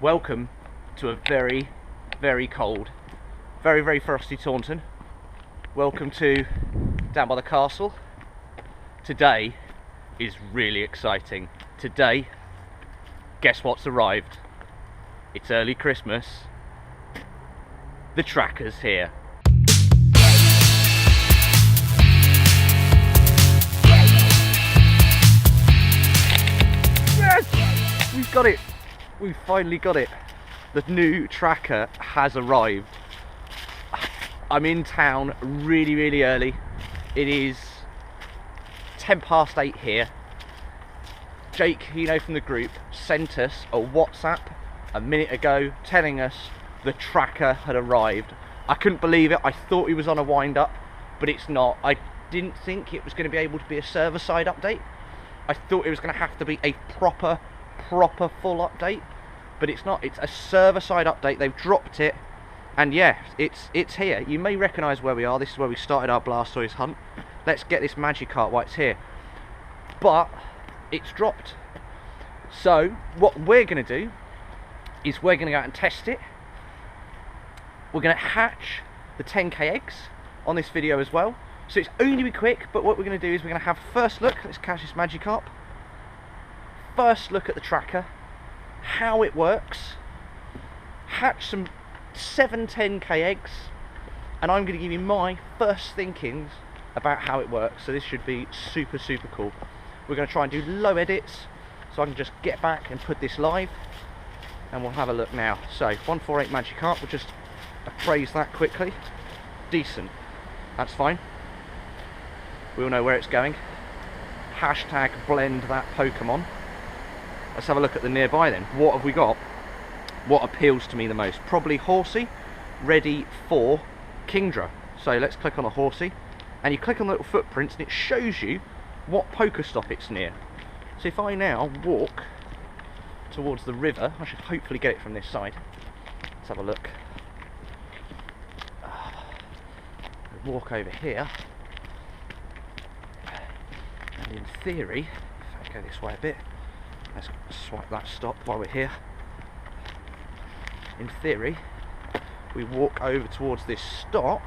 Welcome to a very, very cold, very, very frosty Taunton. Welcome to down by the castle. Today is really exciting. Today, guess what's arrived? It's early Christmas. The tracker's here. Yes! We've got it. We've finally got it. The new tracker has arrived. I'm in town really, really early. It is 8:10 here. Jake, you know, from the group, sent us a WhatsApp a minute ago telling us the tracker had arrived. I couldn't believe it. I thought he was on a wind up, but it's not. I didn't think it was going to be able to be a server side update. I thought it was going to have to be a proper full update, but it's not. It's a server side update. They've dropped it, and yeah, it's here. You may recognise where we are. This is where we started our Blastoise hunt. Let's get this Magikarp while it's here. But it's dropped. So what we're going to do is we're going to go out and test it. We're going to hatch the 10k eggs on this video as well. So it's only be quick, but what we're going to do is we're going to have first look. Let's catch this Magikarp. First look at the tracker, how it works, hatch some 10k eggs, and I'm going to give you my first thinkings about how it works. So this should be super cool. We're going to try and do low edits so I can just get back and put this live, and we'll have a look now. So 148 Magikarp, we'll just appraise that quickly. Decent, that's fine. We all know where it's going. Hashtag blend that Pokemon. Let's have a look at the nearby then. What have we got? What appeals to me the most? Probably Horsey, ready for Kingdra. So let's click on a Horsey, and you click on the little footprints and it shows you what Pokestop it's near. So if I now walk towards the river, I should hopefully get it from this side. Let's have a look. Walk over here, and in theory, if I go this way a bit, let's swipe that stop while we're here. In theory, we walk over towards this stop.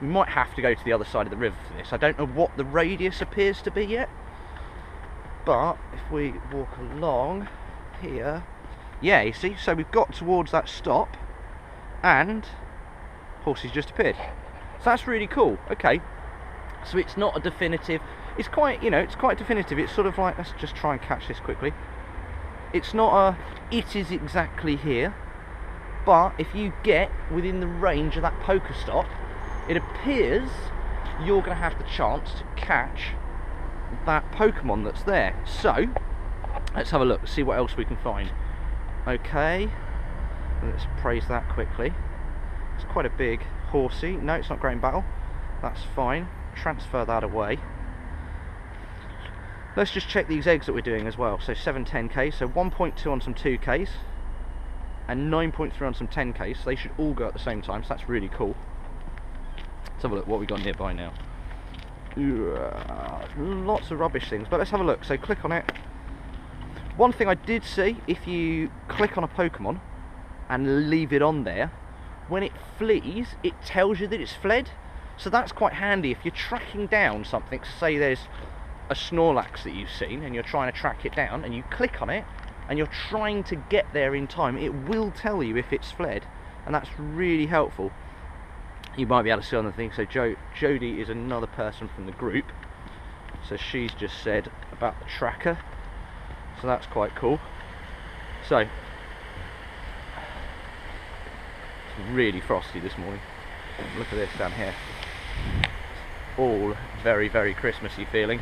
We might have to go to the other side of the river for this. I don't know what the radius appears to be yet, but if we walk along here, yeah, you see, so we've got towards that stop, and Horsey's just appeared. So that's really cool. Okay, so it's not a definitive. It's quite, you know, it's quite definitive. It's sort of like, let's just try and catch this quickly. It's not a, it is exactly here, but if you get within the range of that Pokestop, it appears you're going to have the chance to catch that Pokemon that's there. So let's have a look, see what else we can find. Okay, let's praise that quickly. It's quite a big Horsey. No, it's not Great Battle. That's fine. Transfer that away. Let's just check these eggs that we're doing as well. So 10k, so 1.2 on some 2ks and 9.3 on some 10ks. So they should all go at the same time, so that's really cool. Let's have a look what we got nearby now. Lots of rubbish things, but let's have a look. So click on it. One thing I did see, if you click on a Pokemon and leave it on there, when it flees, it tells you that it's fled. So that's quite handy if you're tracking down something. Say there's a Snorlax that you've seen and you're trying to track it down, and you click on it and you're trying to get there in time, it will tell you if it's fled, and that's really helpful. You might be able to see on the thing. So Jodie is another person from the group, so she's just said about the tracker, so that's quite cool. So it's really frosty this morning. Look at this down here, all very Christmassy feeling.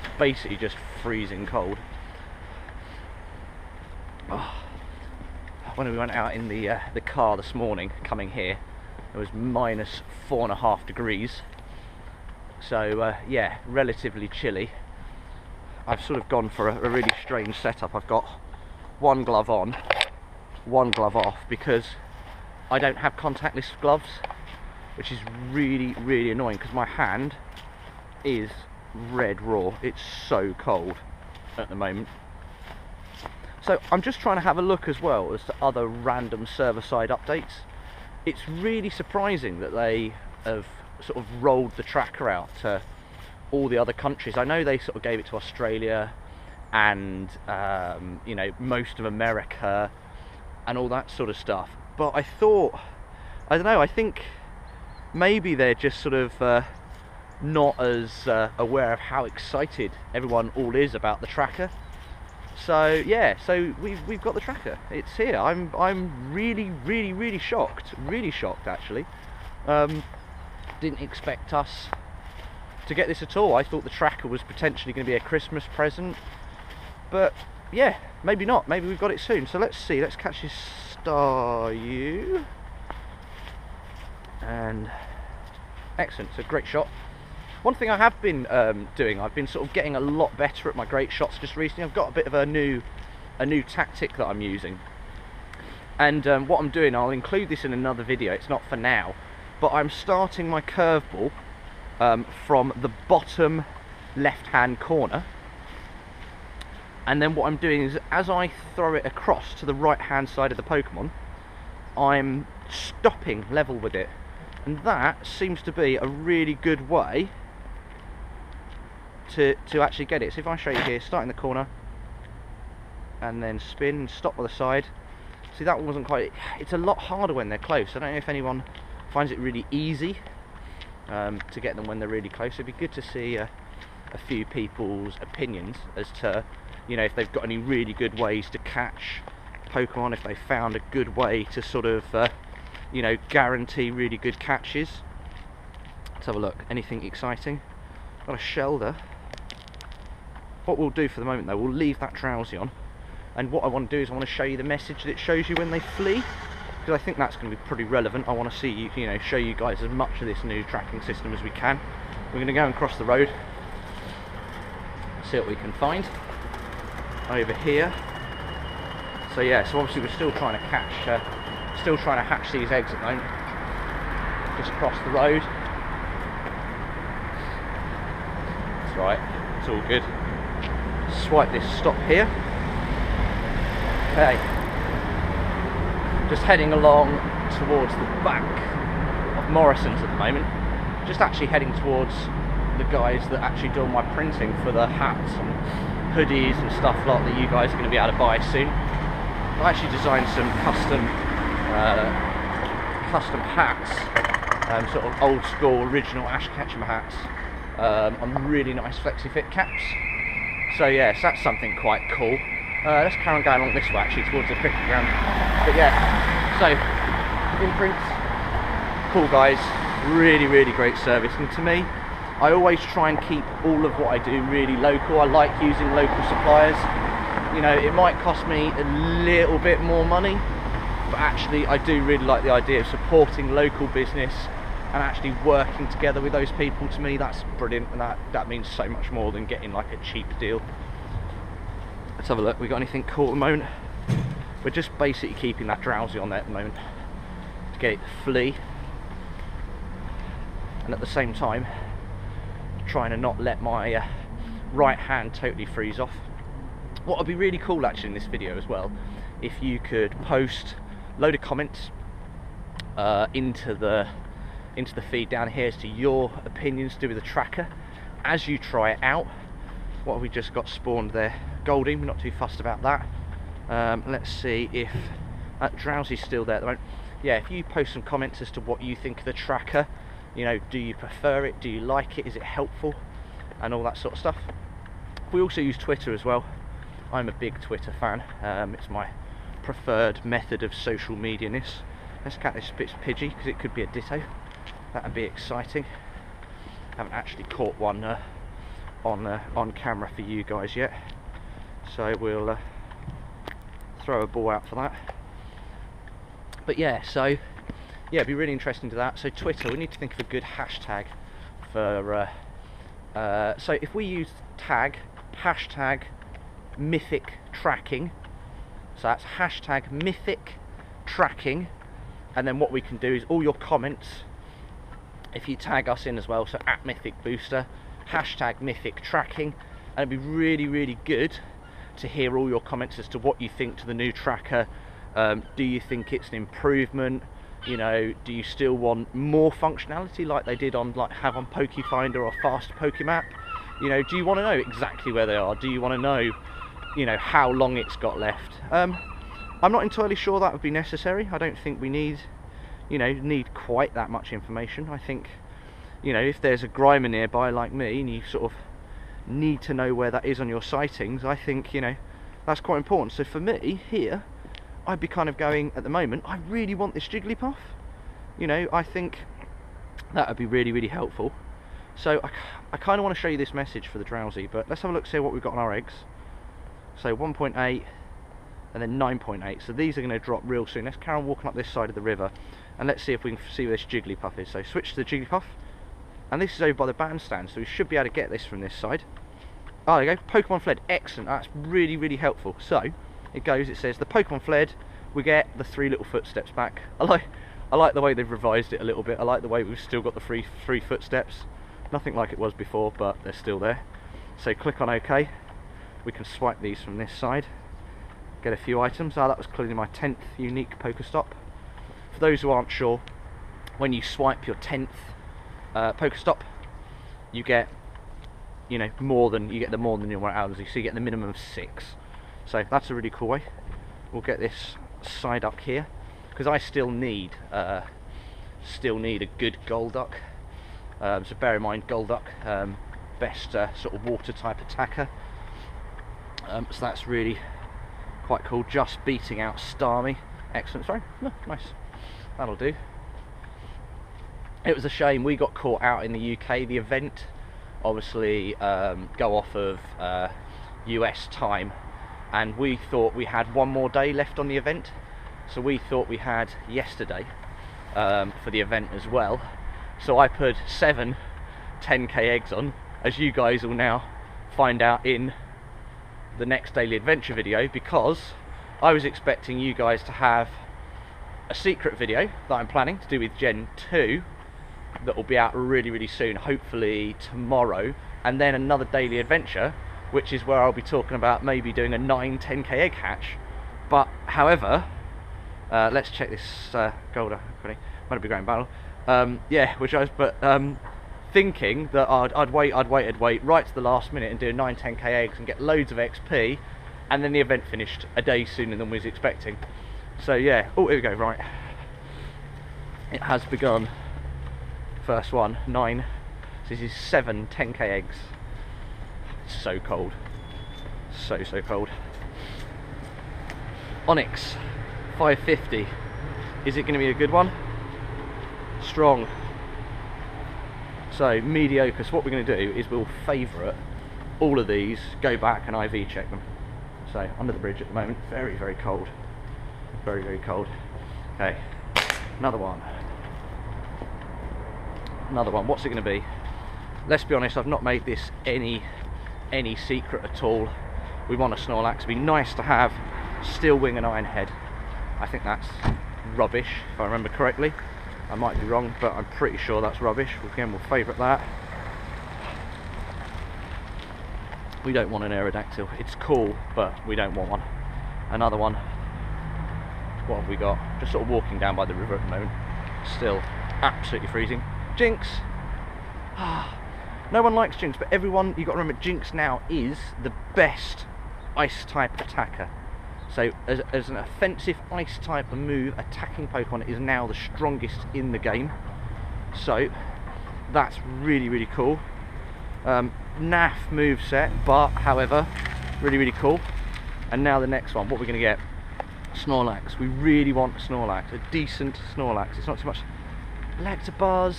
It's basically just freezing cold. When we went out in the car this morning coming here, it was -4.5 degrees, so yeah, relatively chilly. I've sort of gone for a really strange setup. I've got one glove on, one glove off, because I don't have contactless gloves, which is really annoying because my hand is red raw. It's so cold at the moment. So I'm just trying to have a look as well as to other random server-side updates. It's really surprising that they have sort of rolled the tracker out to all the other countries. I know they sort of gave it to Australia and you know, most of America and all that sort of stuff, but I thought, I don't know, I think maybe they're just sort of not as aware of how excited everyone all is about the tracker. So yeah, so we've got the tracker. It's here. I'm really shocked. Really shocked actually. Didn't expect us to get this at all. I thought the tracker was potentially going to be a Christmas present, but yeah, maybe not. Maybe we've got it soon. So let's see. Let's catch this Staryu. And excellent. It's a great shot. One thing I have been doing, I've been sort of getting a lot better at my great shots just recently. I've got a bit of a new tactic that I'm using, and what I'm doing, I'll include this in another video, it's not for now, but I'm starting my curveball from the bottom left hand corner, and then what I'm doing is, as I throw it across to the right hand side of the Pokemon, I'm stopping level with it, and that seems to be a really good way to actually get it. So if I show you here, start in the corner and then spin and stop by the side. See, that one wasn't quite, it's a lot harder when they're close. I don't know if anyone finds it really easy to get them when they're really close. It'd be good to see a few people's opinions as to, you know, if they've got any really good ways to catch Pokemon, if they found a good way to sort of you know, guarantee really good catches. Let's have a look. Anything exciting? Got a Shelder. What we'll do for the moment though, we'll leave that Drowsy on, and what I want to do is I want to show you the message that it shows you when they flee, because I think that's going to be pretty relevant. I want to see you, you know, show you guys as much of this new tracking system as we can. We're going to go and cross the road, see what we can find over here. So yeah, so obviously we're still trying to catch, still trying to hatch these eggs at the moment. Just across the road. That's right, it's all good. Swipe this stop here. Okay. Just heading along towards the back of Morrison's at the moment. Just actually heading towards the guys that actually do all my printing for the hats and hoodies and stuff like that you guys are going to be able to buy soon. I actually designed some custom hats, sort of old school original Ash Ketchum hats on really nice flexi fit caps. So yes, that's something quite cool. Let's carry on going along this way actually towards the cricket ground. But yeah, so imprints, cool guys, really great service, and to me, I always try and keep all of what I do really local. I like using local suppliers. You know, it might cost me a little bit more money, but actually I do really like the idea of supporting local business and actually working together with those people. To me, that's brilliant, and that means so much more than getting like a cheap deal. Let's have a look. We got anything cool at the moment? We're just basically keeping that Drowsy on there at the moment to get it to flee, and at the same time trying to not let my right hand totally freeze off. What would be really cool actually in this video as well, if you could post a load of comments into the feed down here as to your opinions to do with the tracker as you try it out. What have we just got spawned there? Golding, we're not too fussed about that. Let's see if that Drowsy's still there at the moment. Yeah, if you post some comments as to what you think of the tracker, you know, do you prefer it, do you like it, is it helpful, and all that sort of stuff. We also use Twitter as well. I'm a big Twitter fan. It's my preferred method of social media-ness. Let's catch this Pidgey, because it could be a Ditto. That'd be exciting. Haven't actually caught one on camera for you guys yet, so we'll throw a ball out for that. But yeah, so yeah, it'd be really interesting to that. So Twitter, we need to think of a good hashtag for so if we use hashtag mythic tracking, so that's hashtag mythic tracking, and then what we can do is all your comments, if you tag us in as well, so at Mythic Booster, hashtag mythic tracking, and it'd be really good to hear all your comments as to what you think to the new tracker. Do you think it's an improvement? You know, do you still want more functionality like they did on have on PokeFinder or Fast Pokemap? You know, do you want to know exactly where they are? Do you want to know, you know, how long it's got left? I'm not entirely sure that would be necessary. I don't think we need, you know, quite that much information. I think, you know, if there's a Grimer nearby like me and you sort of need to know where that is on your sightings, I think, you know, that's quite important. So for me here, I'd be kind of going, at the moment, I really want this Jigglypuff. You know, I think that would be really, really helpful. So I kind of want to show you this message for the Drowsy, but let's have a look, see what we've got on our eggs. So 1.8 and then 9.8. So these are going to drop real soon. Let's carry on walking up this side of the river and let's see if we can see where this Jigglypuff is. So switch to the Jigglypuff, and this is over by the bandstand, so we should be able to get this from this side. Oh, there you go, Pokemon fled, excellent, that's really, really helpful. So it goes, it says the Pokemon fled, we get the 3 little footsteps back. I like the way they've revised it a little bit. I like the way we've still got the three footsteps. Nothing like it was before, but they're still there. So click on OK. We can swipe these from this side, get a few items. Ah, that was clearly my 10th unique Pokestop. For those who aren't sure, when you swipe your 10th Pokestop, you get, you know, more than you your hours. So you get the minimum of 6. So that's a really cool way. We'll get this side up here because I still need a good Golduck. So bear in mind, Golduck, best sort of water type attacker. So that's really quite cool. Just beating out Starmie. Excellent. Sorry, no, nice. That'll do. It was a shame we got caught out in the UK. The event obviously go off of US time, and we thought we had one more day left on the event, so we thought we had yesterday for the event as well. So I put 7 10k eggs on, as you guys will now find out in the next daily adventure video, because I was expecting you guys to have a secret video that I'm planning to do with Gen 2 that will be out really, really soon, hopefully tomorrow, and then another daily adventure, which is where I'll be talking about maybe doing a 10k egg hatch. But however, let's check this Golduck. Might be going battle. Yeah, which I was thinking that I'd wait right to the last minute and do a 10k eggs and get loads of XP, and then the event finished a day sooner than we was expecting. So yeah, oh, here we go, right. It has begun. First one, 9. So this is 7 10k eggs. It's so cold. So cold. Onyx, 550. Is it going to be a good one? Strong. So mediocre. So what we're going to do is we'll favourite all of these, go back and IV check them. So under the bridge at the moment, very, very cold. Very, very cold. Okay, another one. Another one. What's it going to be? Let's be honest, I've not made this any secret at all. We want a Snorlax. It'd be nice to have Steel Wing and Iron Head. I think that's rubbish, if I remember correctly. I might be wrong, but I'm pretty sure that's rubbish. Again, we'll favourite that. We don't want an Aerodactyl. It's cool, but we don't want one. Another one. What have we got? Just sort of walking down by the river at the moment. Still absolutely freezing. Jinx! No one likes Jinx, but everyone, you've got to remember, Jinx now is the best ice type attacker. So as an offensive ice type move, attacking Pokemon is now the strongest in the game. So that's really, really cool. Naff moveset, but however, really, really cool. And now the next one, what we're going to get? Snorlax. We really want a Snorlax, a decent Snorlax. It's not too much. Electabuzz.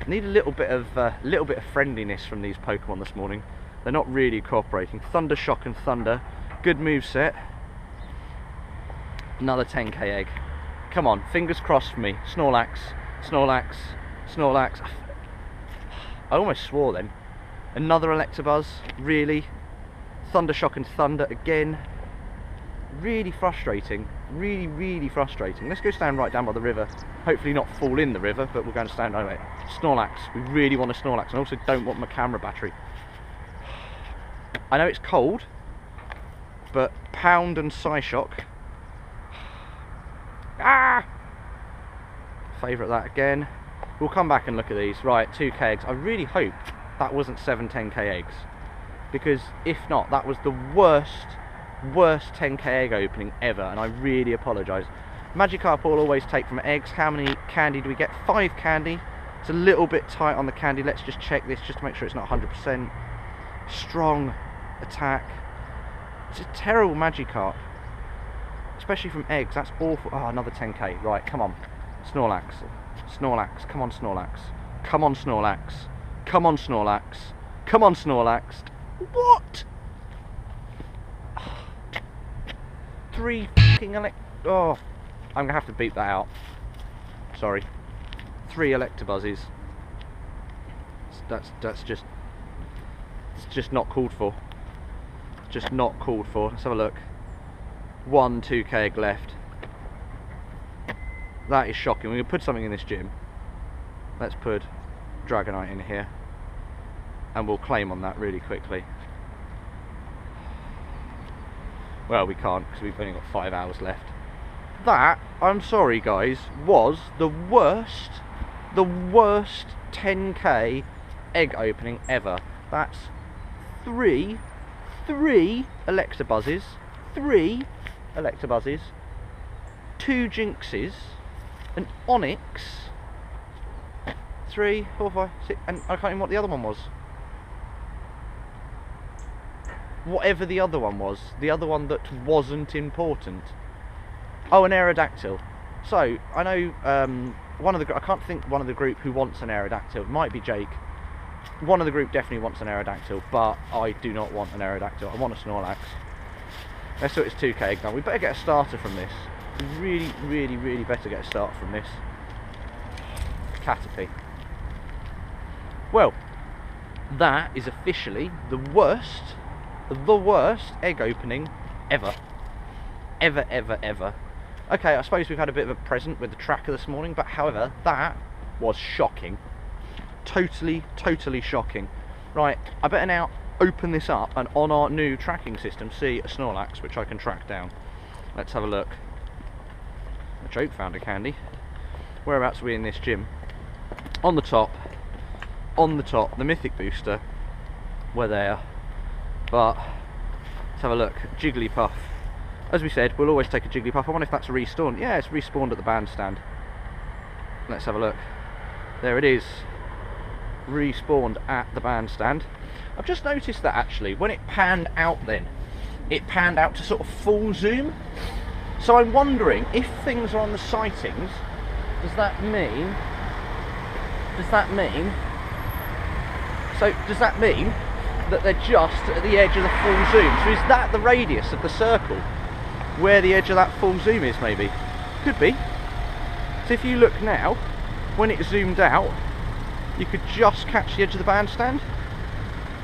Need a little bit of friendliness from these Pokemon this morning. They're not really cooperating. Thunder Shock and Thunder, good moveset. Another 10k egg. Come on, fingers crossed for me. Snorlax, Snorlax, Snorlax. I almost swore then. Another Electabuzz, really? Thunder Shock and Thunder again. Really frustrating. Really, really frustrating. Let's go stand right down by the river. Hopefully not fall in the river, but we're going to stand right. Snorlax. We really want a Snorlax, and also don't want my camera battery. I know it's cold, but Pound and Psyshock. Ah! Favourite that again. We'll come back and look at these. Right, 2k eggs. I really hope that wasn't 10k eggs, because if not, that was the worst 10k egg opening ever, and I really apologise. Magikarp will always take from eggs. How many candy do we get? 5 candy. It's a little bit tight on the candy. Let's just check this just to make sure it's not 100%. Strong attack. It's a terrible Magikarp, especially from eggs. That's awful. Oh, another 10k. Right, come on. Snorlax. Snorlax. Come on, Snorlax. Come on, Snorlax. Come on, Snorlax. Come on, Snorlax. What? 3 fucking oh, I'm gonna have to beep that out. Sorry. 3 Electabuzzes. That's just, it's just not called for. Just not called for. Let's have a look. 1 2k egg left. That is shocking. We're gonna put something in this gym. Let's put Dragonite in here, and we'll claim on that really quickly. Well, we can't because we've only got 5 hours left. That, I'm sorry guys, was the worst 10k egg opening ever. That's 3 Electabuzzes, 3 Electabuzzes, 2 Jinxes, an Onyx, 3, 4, 5, 6, and I can't even what the other one was. Whatever the other one was, the other one that wasn't important. Oh, an Aerodactyl. So I know I can't think one of the group who wants an Aerodactyl. It might be Jake. One of the group definitely wants an Aerodactyl, but I do not want an Aerodactyl. I want a Snorlax. Let's see what it's 2k egg now. We better get a starter from this. We really better get a starter from this. Caterpie. Well, that is officially the worst egg opening ever. Ever. Okay, I suppose we've had a bit of a present with the tracker this morning, but however, that was shocking. Totally shocking. Right, I better now open this up and on our new tracking system see a Snorlax which I can track down. Let's have a look. A joke found a candy. Whereabouts are we in this gym? On the top, the Mythic Booster. We're there. But let's have a look. Jigglypuff. As we said, we'll always take a Jigglypuff. I wonder if that's respawned. Yeah, it's respawned at the bandstand. Let's have a look. There it is. Respawned at the bandstand. I've just noticed that actually, when it panned out then, it panned out to sort of full zoom. So I'm wondering, if things are on the sightings, does that mean that they're just at the edge of the full zoom? So is that the radius of the circle where the edge of that full zoom is? Maybe, could be. So if you look now, when it zoomed out, you could just catch the edge of the bandstand.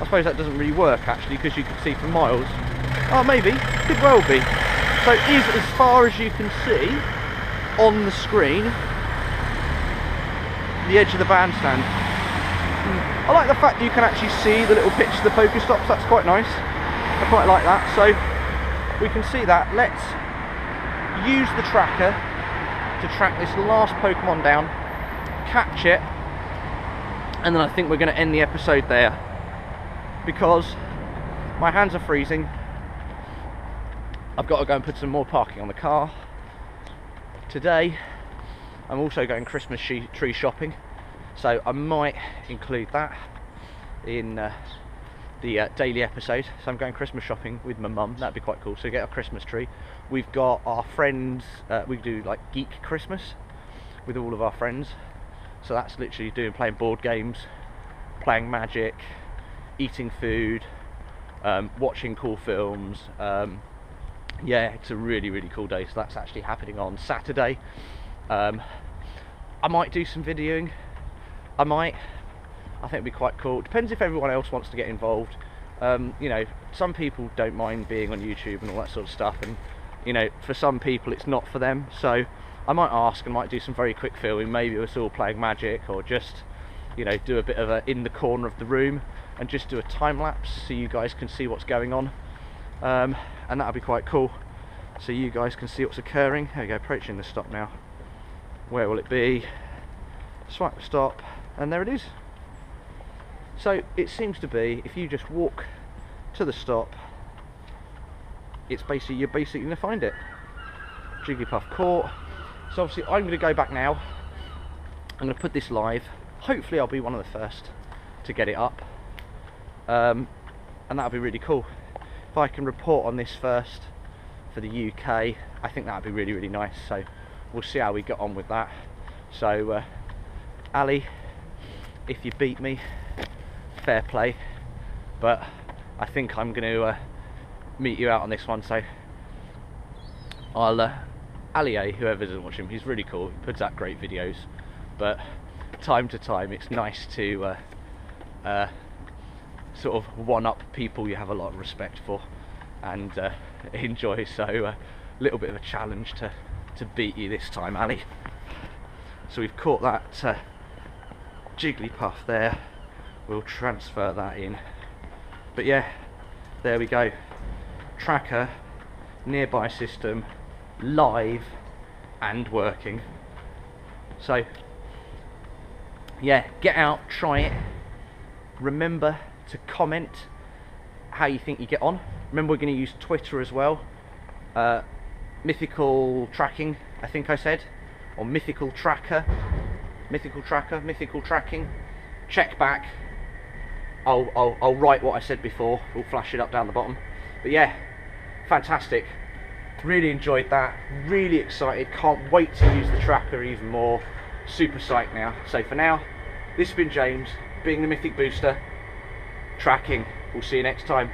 I suppose that doesn't really work actually, because you could see for miles. Oh, maybe, could well be. So it is as far as you can see on the screen, the edge of the bandstand. I like the fact that you can actually see the little pitch of the Pokestops. That's quite nice. I quite like that. So we can see that. Let's use the tracker to track this last Pokemon down, catch it, and then I think we're going to end the episode there, because my hands are freezing. I've got to go and put some more parking on the car. Today I'm also going Christmas tree shopping, so I might include that in the daily episode. So I'm going Christmas shopping with my mum. That'd be quite cool. So get a Christmas tree. We've got our friends, we do like geek Christmas with all of our friends. So that's literally playing board games, playing Magic, eating food, watching cool films. Yeah, it's a really cool day. So that's actually happening on Saturday. I might do some videoing. I think it'd be quite cool. Depends if everyone else wants to get involved. You know, some people don't mind being on YouTube and all that sort of stuff, and you know, for some people it's not for them. So I might ask and might do some very quick filming. Maybe us all playing Magic, or just, you know, do a bit of a in the corner of the room. and just do a time lapse so you guys can see what's going on, and that'll be quite cool, so you guys can see what's occurring. There we go, approaching the stop now. Where will it be? Swipe the stop, and there it is. So it seems to be, if you just walk to the stop, it's basically, you're basically going to find it. Jigglypuff caught. So obviously I'm going to go back now. I'm going to put this live. Hopefully I'll be one of the first to get it up, and that'll be really cool. If I can report on this first for the UK, I think that'd be really, really nice. So we'll see how we get on with that. So Ali, if you beat me, fair play, but I think I'm going to meet you out on this one. So I'll Ali, whoever isn't watching, he's really cool, he puts out great videos, but time to time it's nice to sort of one up people you have a lot of respect for and enjoy. So a little bit of a challenge to beat you this time, Ali. So we've caught that Jigglypuff there, we'll transfer that in. But yeah, there we go, tracker, nearby system, live and working. So yeah, get out, try it. Remember to comment how you think you get on. Remember, we're going to use Twitter as well. Mythical tracking, I think I said, or mythical tracker, mythical tracking. Check back. I'll write what I said before. We'll flash it up down the bottom. But yeah, fantastic. Really enjoyed that. Really excited. Can't wait to use the tracker even more. Super psyched now. So for now, this has been James, being the Mythic Booster, tracking. We'll see you next time.